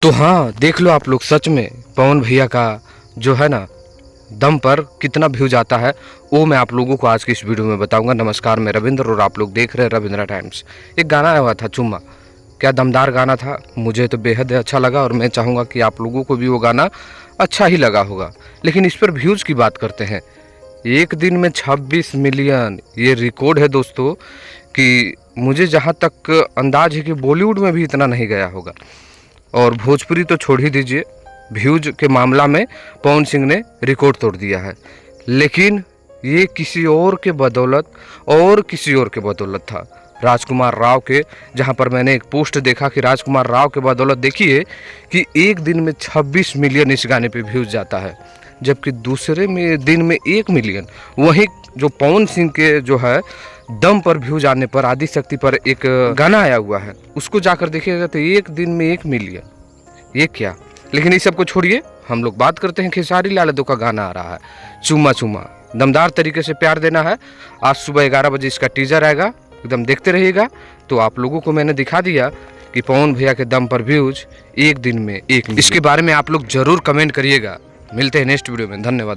तो हाँ, देख लो आप लोग, सच में पवन भैया का जो है ना दम पर कितना व्यूज आता है वो मैं आप लोगों को आज की इस वीडियो में बताऊंगा। नमस्कार, मैं रविंद्र और आप लोग देख रहे हैं रविंद्रा टाइम्स। एक गाना आया हुआ था चुम्मा, क्या दमदार गाना था, मुझे तो बेहद अच्छा लगा और मैं चाहूँगा कि आप लोगों को भी वो गाना अच्छा ही लगा होगा। लेकिन इस पर व्यूज़ की बात करते हैं, एक दिन में 26 मिलियन, ये रिकॉर्ड है दोस्तों कि मुझे जहाँ तक अंदाज है कि बॉलीवुड में भी इतना नहीं गया होगा। और भोजपुरी तो छोड़ ही दीजिए, व्यूज के मामला में पवन सिंह ने रिकॉर्ड तोड़ दिया है। लेकिन ये किसी और के बदौलत और किसी और के बदौलत था, राजकुमार राव के। जहां पर मैंने एक पोस्ट देखा कि राजकुमार राव के बदौलत देखिए कि एक दिन में 26 मिलियन इस गाने पे व्यूज जाता है, जबकि दूसरे में दिन में 1 मिलियन। वहीं जो पवन सिंह के जो है दम पर व्यूज आने पर आदि शक्ति पर एक गाना आया हुआ है, उसको जाकर देखिएगा तो एक दिन में 1 मिलियन, ये क्या। लेकिन इस सब को छोड़िए, हम लोग बात करते हैं खेसारी लाल यादव का गाना आ रहा है चुम्मा चुम्मा। दमदार तरीके से प्यार देना है। आज सुबह 11 बजे इसका टीजर आएगा, एकदम देखते रहिएगा। तो आप लोगों को मैंने दिखा दिया कि पवन भैया के दम पर व्यूज एक दिन में 1 मिलियन। इसके बारे में आप लोग जरूर कमेंट करिएगा। मिलते हैं नेक्स्ट वीडियो में। धन्यवाद दोस्तों।